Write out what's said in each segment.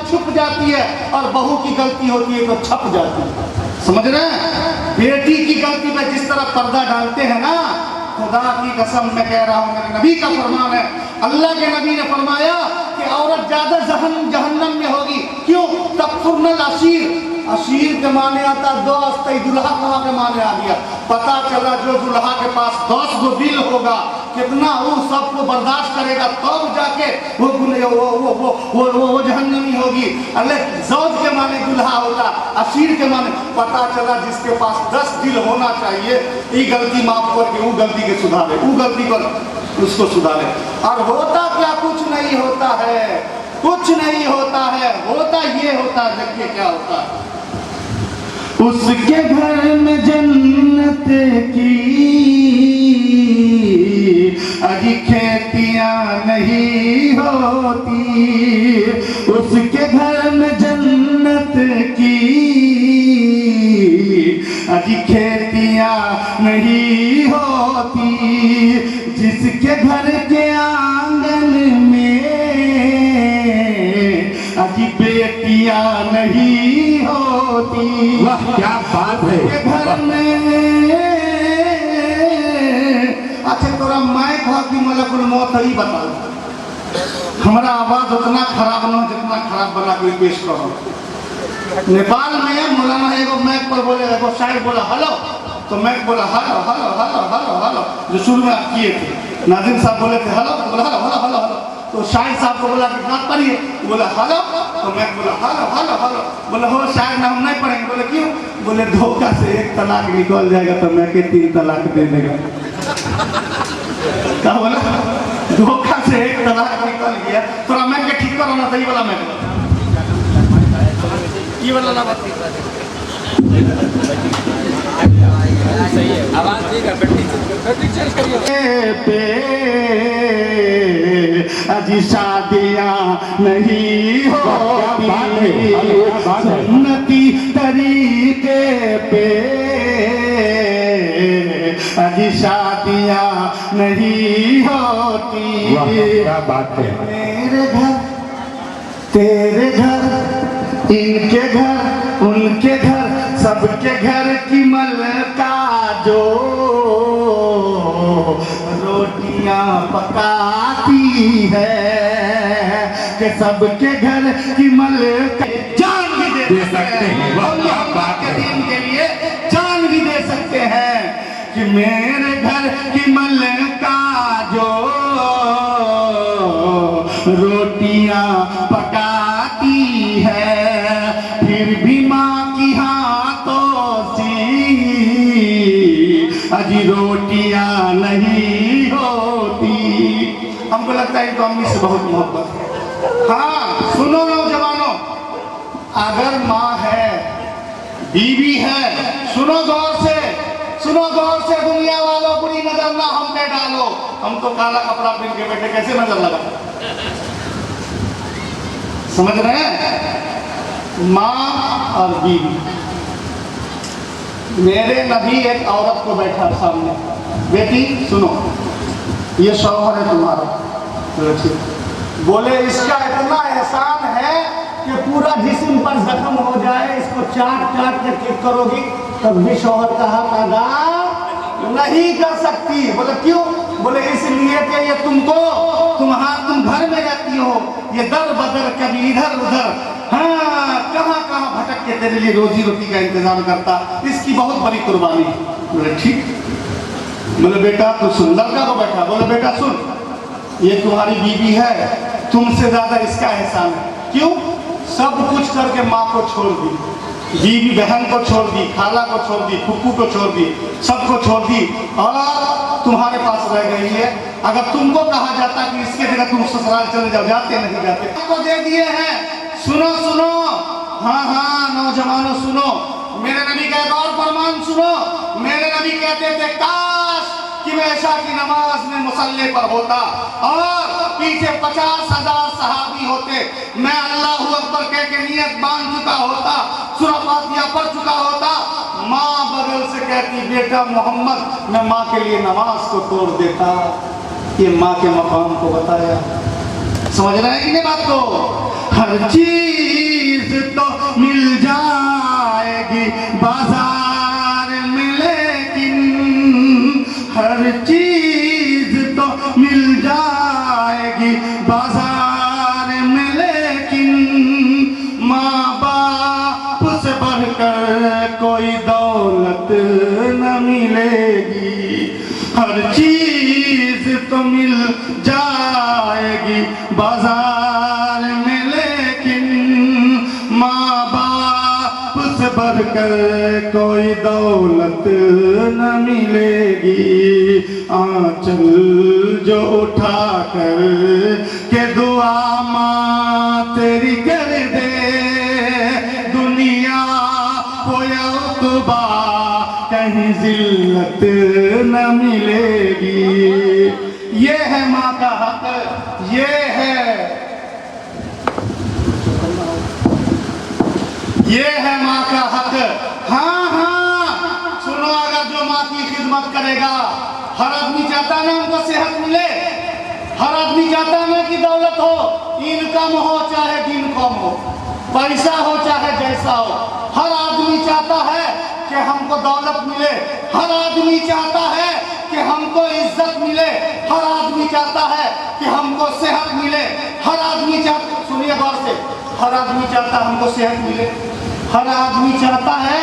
छुप जाती है और बहू की गलती होती है तो छप जाती है। समझ रहे हैं? बेटी की गलती पे जिस तरह पर्दा डालते हैं ना, खुदा की कसम मैं कह रहा हूँ, मेरे नबी का फरमान है, अल्लाह के नबी ने फरमाया कि औरत ज्यादा जहन्नम में होगी। क्यों? तकफुरनल अशीर, अशीर के माने आता दोस्त, दुल्हा कहाँ के माने आ गया। पता चला जो दुल्हा के पास 10 गो दिल होगा, कितना वो सबको बर्दाश्त करेगा, तब जाके वो जहन्नमी होगी। अल्लाह ज़ौज के माने दुल्हा होता, अशीर के माने। पता चला जिसके पास 10 दिल होना चाहिए, ये गलती माफ करके वो गलती के सुधारे, वो गलती पर उसको सुधारे। और होता क्या, कुछ नहीं होता है, कुछ नहीं होता है, होता ये होता है। देखिए क्या होता है, उसके घर में जन्नत की अजी खेतियां नहीं होती, उसके घर में जन्नत की अजी खेतियां नहीं होती, जिसके घर के आंगन में अजी बेटियां नहीं होती। वाह क्या बात है। घर में अच्छा तोरा मैं कहा कि मलकुल मौत ही बता, हमारा आवाज उतना खराब न हो जितना खराब बना के पेश करो। नेपाल में मौलाना एगो मैक पर बोले, एगो शायर बोला हेलो, तो मैक बोला hello hello hello hello hello, जो शुरू में आप किए थे। नाजिम साहब बोले थे हेलो, तो बोला हेलो हेलो हेलो हेलो, तो शायर साहब को बोला कि बात पढ़िए, बोला हेलो, तो मैं बोला हेलो हेलो हेलो, बोला हो शायर ना हम नहीं पढ़ेंगे। बोले क्यों? बोले धोखा से 1 तलाक निकल जाएगा तो मैं के 3 तलाक दे देगा। क्या बोला? धोखा से 1 तलाक निकल गया, थोड़ा मैं के ठीक कर होना सही वाला मैं ये वाला ना बात सही है, आवाज ठीक है, बैटरी चेंज करिए। अजी शादियां नहीं होती सुन्नती तरीके पे, अजी शादियां नहीं होती। क्या बात है। मेरे घर तेरे घर, इनके घर उनके घर, सबके घर की मलका जो रोटियां पकाती है, कि सबके घर की मलका जान भी दे सकते हैं, अल्लाह के दीन के लिए जान भी दे सकते हैं, कि मेरे घर की मलका जो रोटियां पकाती है, फिर भी माँ की हाथों से अजी रोटियां नहीं होती। हमको लगता है तो अम्मी से बहुत मोहब्बत है। हाँ सुनो नौजवानों, अगर माँ है, बीवी है, सुनो गौर से, सुनो गौर से, दुनिया वालों बुरी नजर ना हम पे डालो। हम तो काला कपड़ा पहन के बैठे, कैसे नजर लगा? समझ रहे हैं? माँ और बीवी। मेरे नबी एक औरत को बैठा सामने, बेटी सुनो, ये शौहर है तुम्हारा। बोले इसका इतना एहसान है कि पूरा जिस्म पर जख्म हो जाए, इसको चाट चाट के ठीक करोगी तब भी शौहर का हक अदा नहीं कर सकती। बोले क्यों? बोले इसलिए कि ये तुम घर में रहती हो, ये दर बदर कभी इधर उधर, हाँ कहाँ कहाँ भटक के तेरे लिए रोजी रोटी का इंतजाम करता, इसकी बहुत बड़ी कुर्बानी। बोले ठीक। बोले बेटा तू सुन, लड़का को बैठा, बोले बेटा सुन, ये तुम्हारी बीवी है, तुमसे ज्यादा इसका एहसान है। क्यों? सब कुछ करके माँ को छोड़ दी, बीवी बहन को छोड़ दी, खाला को छोड़ दी, फुप्पू को छोड़ दी, सबको छोड़ दी और तुम्हारे पास रह गई है। अगर तुमको कहा जाता कि इसके जगह तुम ससुराल चले जाओ, जाते नहीं जाते? आपको दे दिए हैं। सुनो सुनो, हाँ हाँ नौजवानों सुनो, मेरे नबी का एक और फरमान सुनो। मेरे नबी कहते थे काश कि मैं ऐशा की नमाज में मुसल्ले पर होता और पीछे 50,000 सहाबी होते, मैं अल्लाहु अकबर कह के नियत बांध चुका होता, सूरह फातिहा पढ़ चुका होता। माँ बगल से कहती बेटा मोहम्मद, मैं माँ के लिए नमाज को तोड़ देता। ये माँ के मकाम को बताया। समझ रहे हैं कि नहीं बात को? हर चीज बढ़कर कोई दौलत न मिलेगी। आंचल जो उठा कर के दुआ माँ तेरी कर दे, दुनिया को यौतबा कहीं जिल्लत न मिलेगी। ये है माँ का हक, ये है माँ का हक। हाँ हाँ सुनो, अगर जो माँ की खिदमत करेगा, हर आदमी चाहता है ना उनको सेहत मिले, हर आदमी चाहता है ना कि दौलत हो, इनकम हो चाहे दिन कम हो, पैसा हो चाहे जैसा हो, हर आदमी चाहता है कि हमको दौलत मिले, हर आदमी चाहता है कि हमको इज्जत मिले, हर आदमी चाहता है कि हमको सेहत मिले, हर आदमी चाहता, सुनिए गौर से, हर आदमी चाहता है हमको सेहत मिले, हर आदमी चाहता है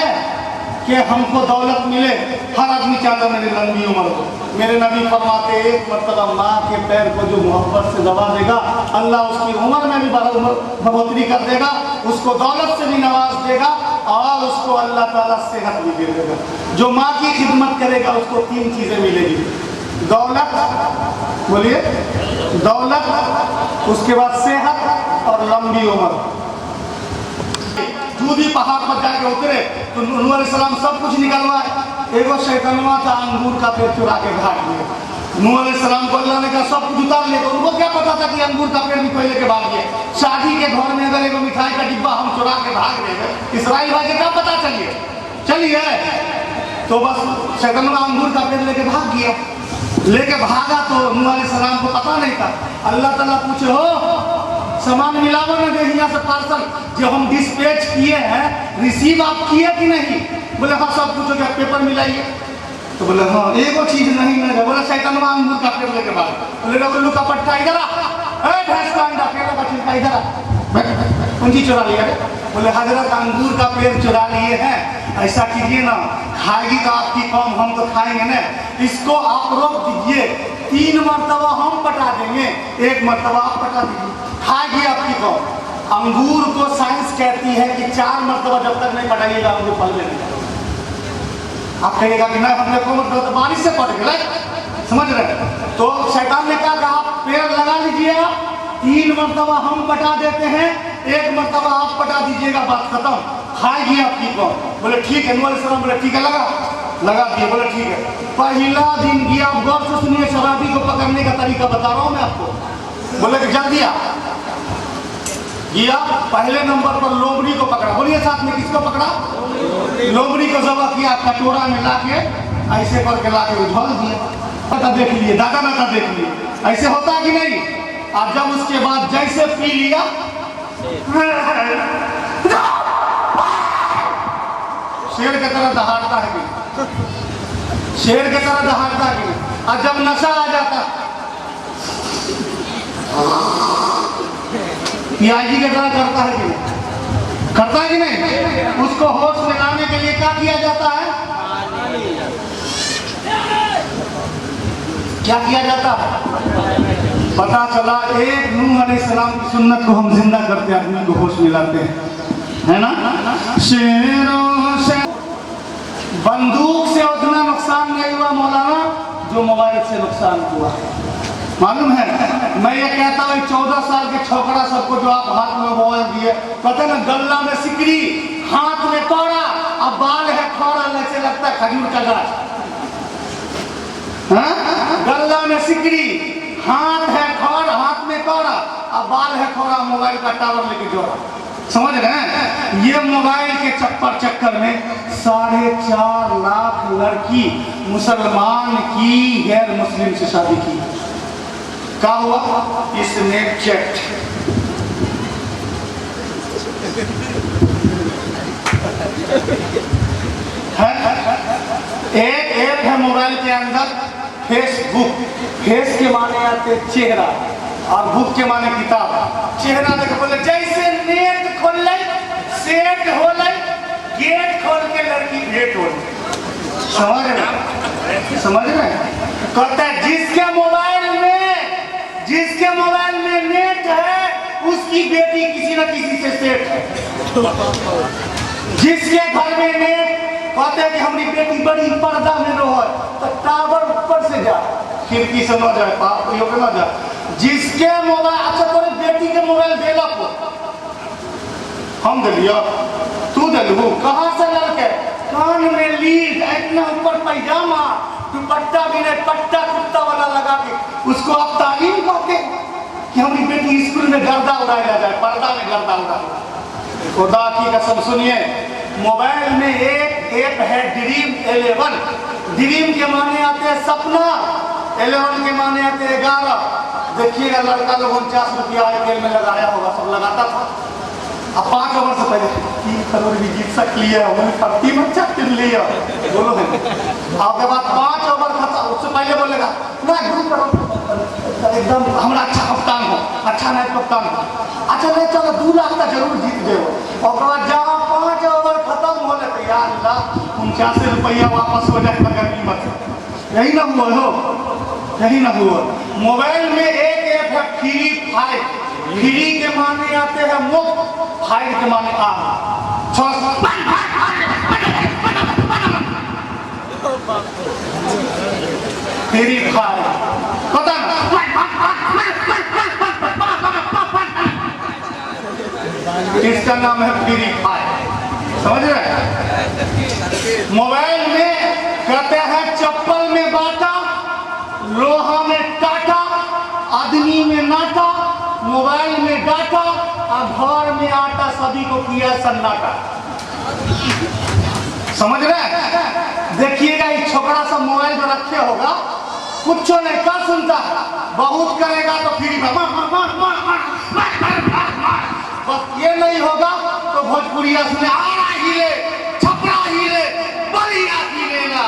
कि हमको दौलत मिले, हर आदमी चाहता मेरी लंबी उम्र हो। मेरे नबी फरमाते एक मरतबा माँ के पैर को जो मोहब्बत से दबा देगा, अल्लाह उसकी उम्र में भी बढ़ोतरी कर देगा, उसको दौलत से भी नवाज देगा और उसको अल्लाह ताला सेहत भी दे देगा। जो माँ की खिदमत करेगा उसको तीन चीज़ें मिलेगी, दौलत, बोलिए दौलत, उसके बाद सेहत और लंबी उम्र। दूधी पहाड़ पर जाके उतरे तो नूह अलैहिस्सलाम सब कुछ निकलवाए, एगो शैतानवा था अंगूर का पेड़ चुरा के भाग गया। नूह अलैहिस्सलाम को अल्लाह ने कहा सब कुछ उतार ले, उनको क्या पता था कि अंगूर का पेड़ भी कोई लेके भाग गया। शादी के घर में अगर एगो मिठाई का डिब्बा हम चुरा के भाग गए, इसराइल भाई के क्या पता चलिए तो बस शैतानवा अंगूर का पेड़ लेके भाग गया। लेके भागा तो नूह अलैहिस्सलाम को पता नहीं था। अल्लाह ताला पूछे हो सामान मिलावा ना दे यहाँ से पार्सल जो हम डिस्पैच किए हैं, रिसीव आप किए कि नहीं? बोले हाँ सब कुछ हो गया, पेपर मिलाइए। तो बोले हाँ एगो चीज नहीं मिल रहा। बोला शैतानवा अंगूर का पेड़ लेके भाग। बोले उल्लू का पट्टा इधर आ, भैंस का अंडा, पेड़ का छिलका इधर आ, पूंजी चुरा लिया। बोले हजरत अंगूर का पेड़ चुरा लिए हैं, ऐसा कीजिए ना, खाएगी तो आपकी कौम, हम तो खाएंगे ना, इसको आप रोक दीजिए, 3 मरतबा हम पटा देंगे, 1 मरतबा आप पटा दीजिए, खाएगी आपकी कौम। अंगूर को साइंस कहती है कि 4 मरतबा जब तक नहीं पटाइएगा अंगूर फल नहीं। आप कहिएगा कि नहीं हमने को मतलब बारिश से पट गए, समझ रहे? तो शैतान ने कहा कि आप पेड़ लगा लीजिए, आप 3 मरतबा हम पटा देते हैं, 1 मरतबा आप पटा दीजिएगा, बात खत्म, खाएगी आपकी कौम। बोले ठीक है, नूह अलैहिस्सलाम बोले ठीक है लगा दिए। बोले ठीक है। पहला दिन गया, आप गौर से सुनिए, शराबी को पकड़ने का तरीका बता रहा हूँ मैं आपको। बोले कि जल्दी आ गया, पहले नंबर पर लोमड़ी को पकड़ा। बोलिए साथ में किसको पकड़ा? लोमड़ी को जबा किया, कटोरा में लाके ऐसे करके लाके उझल दिया। पता देख लिए, दादा नाता देख लिए, ऐसे होता है कि नहीं? और जब उसके बाद जैसे पी लिया, शेर की तरह दहाड़ता है कि शेर की तरह दहाड़ता है कि। और जब नशा आ जाता, पियाजी की तरह करता है कि नहीं? करता है कि नहीं? उसको होश में लाने के लिए क्या किया जाता है? क्या किया जाता है? पता चला एक नूह अलैहिस्सलाम की सुन्नत को हम जिंदा करते, आदमी को होश में लाते हैं, है ना? शेरों से बंदूक से उतना नुकसान नहीं हुआ मौलाना जो मोबाइल से नुकसान हुआ, मालूम है? मैं ये कहता हूँ 14 साल के छोकरा सबको जो आप हाथ में मोबाइल दिए, पता ना गल्ला में सिकड़ी, हाथ में कौड़ा, अब बाल है खौड़ा, ऐसे लगता है खजूर का गाछ। गल्ला में सिकड़ी, हाथ है खौड़, हाथ में कौड़ा, अब बाल है खौड़ा, मोबाइल का टावर लेके जोड़ा, समझ रहे हैं? ये मोबाइल के चक्कर में 4.5 लाख लड़की मुसलमान की गैर मुस्लिम से शादी की। क्या हुआ? स्नैपचैट, एक ऐप है मोबाइल के अंदर, फेसबुक। फेस के माने आते चेहरा और बुक के माने किताब। चेहरा देख बोले जैसे नेट खोल ले, सेट हो ले, गेट खोल के लड़की भेंट हो। समझ रहे? कहता है जिसके मोबाइल में नेट है उसकी बेटी किसी न किसी से सेट है। जिसके घर में नेट कहते हैं कि हमारी बेटी बड़ी पर्दा में रहो तो टावर ऊपर से जा, खिड़की से न जाए, पाप न जाए। जिसके मोबाइल, अच्छा तोरे बेटी के मोबाइल देला को हम दिलिया, तू दिलू, कहाँ से लड़के? कान में लीड, इतना ऊपर पैजामा, दुपट्टा भी नहीं, पट्टा कुत्ता वाला लगा के उसको आप तालीम कहते कि हमारी बेटी स्कूल में गर्दा उड़ाया जाए, पर्दा में गर्दा उड़ाया। खुदा की कसम सुनिए, मोबाइल में एक ऐप है ड्रीम 11। ड्रीम के माने आते हैं सपना, 11 के माने आते हैं 11। देखिएगा लड़का लोग 49 रुपया आईपीएल में लगाया होगा, सब लगाता था। अब 5 ओवर से पहले 3 करोड़ भी जीत सकती है, तीन अच्छा चुन लिया बोलो है। आपके बाद 5 ओवर खत्म, उससे पहले बोलेगा ना 2 करोड़ एकदम हमारा अच्छा कप्तान हो, अच्छा नाइट कप्तान हो, अच्छा नहीं चलो 2 लाख का जरूर जीत गए। और बाद जहाँ 5 ओवर खत्म होने तो यार 49 रुपया वापस हो जाए मगर कीमत। यही ना हुआ हो, यही ना हुआ। मोबाइल में एक ऐप है फ्री फायर। फ्री के माने आते हैं मुफ्त, फायर के माने फ्री फायर, पता ना इसका नाम है फ्री फायर, समझ रहे? मोबाइल में कहते हैं चप्पल में बाटा, लोहा में टाटा, आदमी में नाटा, मोबाइल में डाटा और घर में आटा, सभी को किया सन्नाटा। समझ रहे? देखिएगा ये छोकरा सब मोबाइल में रखे होगा, कुछ नहीं कर सुनता, बहुत करेगा तो फिर बस ये नहीं होगा तो भोजपुरिया सुने आरा हिले, छपरा हिले, बलिया हिलेगा।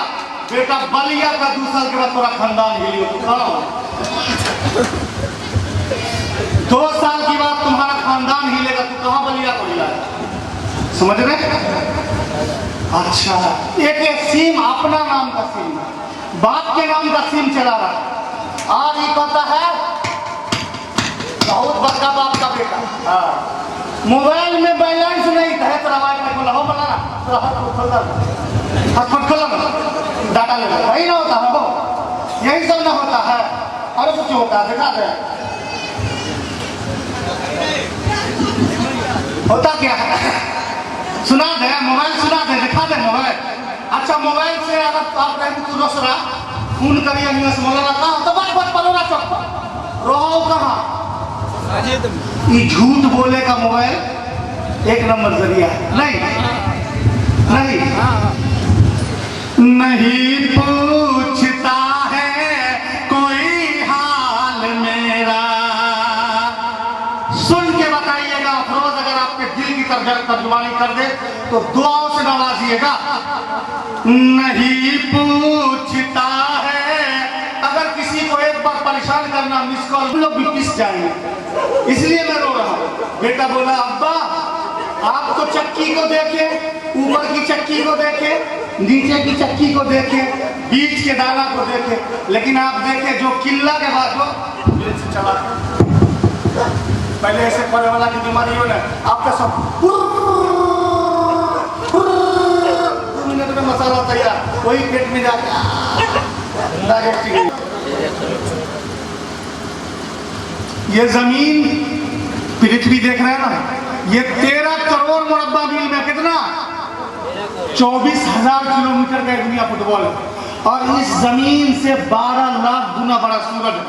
बेटा बलिया का 2 साल के बाद थोड़ा खानदान हिली हो, 2 साल की बाद तुम्हारा खानदान हिलेगा, तू कहाँ बलिया को हिला? समझ रहे? अच्छा, एक सिम अपना नाम का सिम, बाप के नाम का सिम चला रहा है, और ये कहता है बहुत बड़का बाप का बेटा। हाँ, मोबाइल में बैलेंस नहीं है, तेरा वाईफाई बोला हो, बोला ना हॉटस्पॉट खोला ना, डाटा ले लो, वही ना होता है वो, यही सब ना होता है। अरे कुछ होता है, देखा दे होता क्या है, सुना दे मोबाइल, सुना दे, दिखा दे मोबाइल। अच्छा मोबाइल से अगर आप रहेंगे तू रोसरा फोन करिए नियस मोला कहाँ तो बात पलोरा चौक रहो कहाँ, ये झूठ बोले का मोबाइल 1 नंबर जरिया है। नहीं नहीं पूछता है कोई हाल मेरा, सुन के बताइएगा। अफरोज अगर आपके दिल की तर्जुमानी कर दे तो दुआओं से नवाजिएगा। नहीं पूछता है, अगर किसी को एक बार परेशान करना मिस कॉल, लोग भी पिस जाएंगे, इसलिए मैं रो रहा हूँ। बेटा बोला अब्बा आप तो चक्की को देखे, ऊपर की चक्की को देखे, नीचे की चक्की को देखे, बीच के दाना को देखे, लेकिन आप देखे जो किल्ला के बाद वो चला। पहले ऐसे पड़े वाला की बीमारी हो ना, आपका सब 2 मिनट में मसाला तैयार, वही पेट में जाके ये जमीन पृथ्वी देख रहे हैं ना, ये 13 करोड़ मुरब्बा मील में कितना 24,000 किलोमीटर का दुनिया फुटबॉल है। और इस जमीन से 12 लाख गुना बड़ा सूरज है,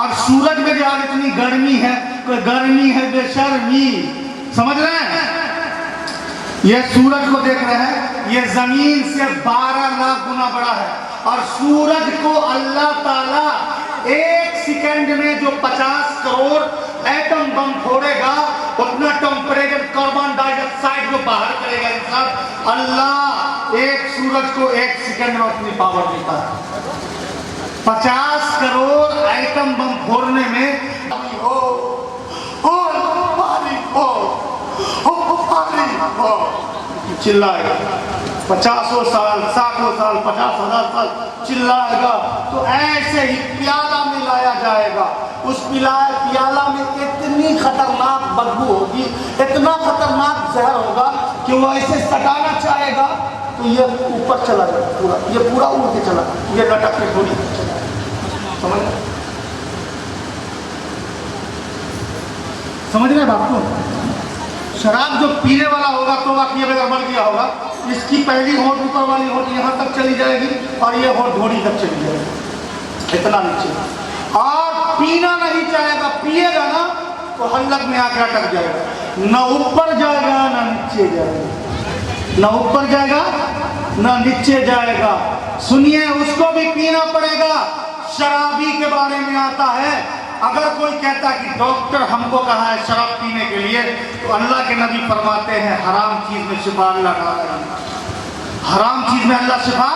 और सूरज में जहाँ इतनी गर्मी है, कोई गर्मी है बेशर्मी, समझ रहे हैं? ये सूरज को देख रहे हैं, ये जमीन से 12 लाख गुना बड़ा है, और सूरज को अल्लाह ताला 1 सेकंड में जो 50 करोड़ एटम बम फोड़ेगा, उतना टेम्परेचर कार्बन डाइऑक्साइड जो बाहर करेगा इंसान, अल्लाह एक सूरज को 1 सेकंड में अपनी पावर देता है। 50 करोड़ एटम बम फोड़ने में चिल्लाएगा, 50 साल, 60 साल, 50,000 साल चिल्लाएगा, तो ऐसे ही प्याला में लाया जाएगा, उस प्याला में इतनी खतरनाक बदबू होगी, इतना खतरनाक जहर होगा कि वो ऐसे सटाना चाहेगा तो ये ऊपर चला जाए पूरा, ये पूरा उड़ के चला, ये लटक के थोड़ी समझ रहे बात को। शराब जो पीने वाला होगा तो बाकी बगैर मर गया होगा, इसकी पहली होठ ऊपर वाली होठ यहाँ तक चली जाएगी और ये होठ घोड़ी तक चली जाएगी, इतना नीचे। और पीना नहीं चाहेगा, पिएगा ना तो हल्लक में आकर अटक जाएगा, न ऊपर जाएगा ना नीचे जाएगा, न ऊपर जाएगा ना नीचे जाएगा। सुनिए, उसको भी पीना पड़ेगा। शराबी के बारे में आता है, अगर कोई कहता कि डॉक्टर हमको कहा है शराब पीने के लिए, तो अल्लाह के नबी फरमाते हैं हराम चीज में शिफा अल्लाह का है, हराम चीज में अल्लाह शिफा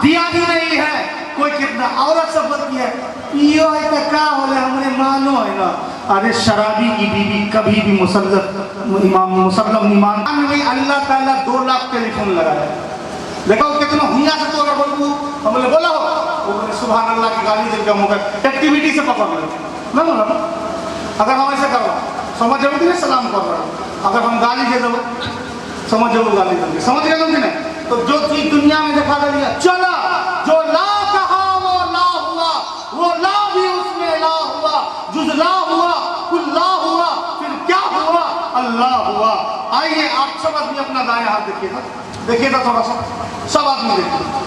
दिया ही नहीं है। कोई कितना औरत सब बोलती है पियो है तो क्या होले हमने मानो है ना, अरे शराबी की बीवी कभी भी मुसल्लम ईमान में अल्लाह ताला 2 लाख टेलीफोन लगाया। देखो कितना हुआ से तो अगर बोलूँ हमने बोला हो तो सुभान अल्लाह की गाली दे कम होकर एक्टिविटी से पकड़ लो ना बोला। अगर हम ऐसे करो समझ जाओ कि नहीं सलाम कर रहा हूँ, अगर हम गाली दे दो समझ जाओ गाली देंगे, समझ गए कि नहीं। तो जो चीज दुनिया में दिखा दिया चला, जो ला कहा वो ला हुआ, वो ला भी उसमें ला हुआ, जुजला हुआ, कुल्ला हुआ, फिर क्या हुआ, अल्लाह हुआ। आइए आप सब आदमी अपना दाएं हाथ देखिएगा थोड़ा सा, सब आदमी देखिए।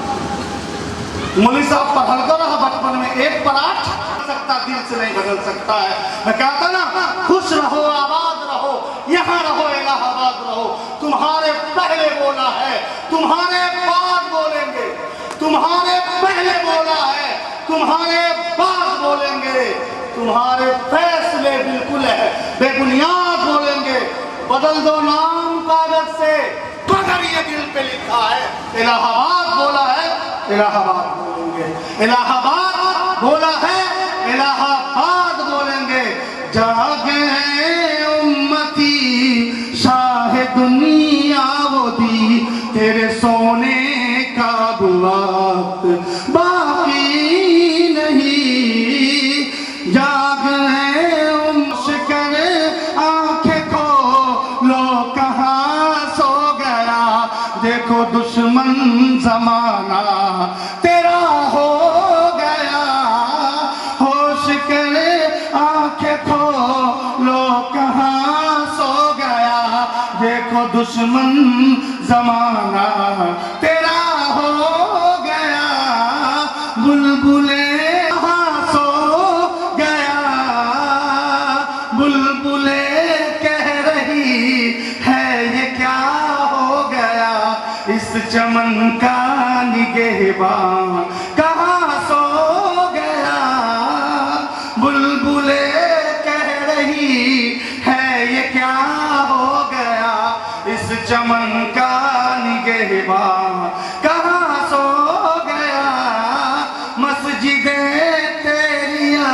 मौलवी साहब पढ़ा रहा बचपन में, एक पराठ सकता दिल से नहीं बदल सकता है। मैं कहता ना खुश रहो आबाद रहो, यहाँ रहो इलाहाबाद रहो, तुम्हारे पहले बोला है तुम्हारे बाद बोलेंगे, तुम्हारे पहले बोला है तुम्हारे बाद बोलेंगे, तुम्हारे फैसले बिल्कुल है बेबुनियाद बोलेंगे। बदल दो नाम कागज से मगर ये दिल पे लिखा है इलाहाबाद बोला है, इलाहाबाद बोलेंगे, इलाहाबाद बोला है, इलाहाबाद बोलेंगे। जागे उम्मती शाह दुनिया वो दी तेरे सोने का वक्त बाकी नहीं, जाग मुश्किल आंखें खोलो कहाँ सो गया, देखो दुश्मन जमाना तेरा हो गया, होश करे आंखें खोलो कहाँ सो गया, देखो दुश्मन जमाना तेरा हो गया, बुलबुले कहाँ सो गया, बुलबुले कह रही है ये क्या हो गया, इस चमन का निगहबान कहाँ सो गया, बुलबुले कह रही है ये क्या हो गया, इस चमन का निगहबान कहाँ सो गया। मस्जिदें तेरिया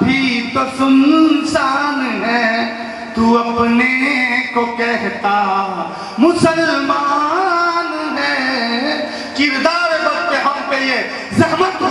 भी तो सुनसान है, तू अपने को कहता मुसलमान है। किरदार वक्त पे हम पे ये जहमत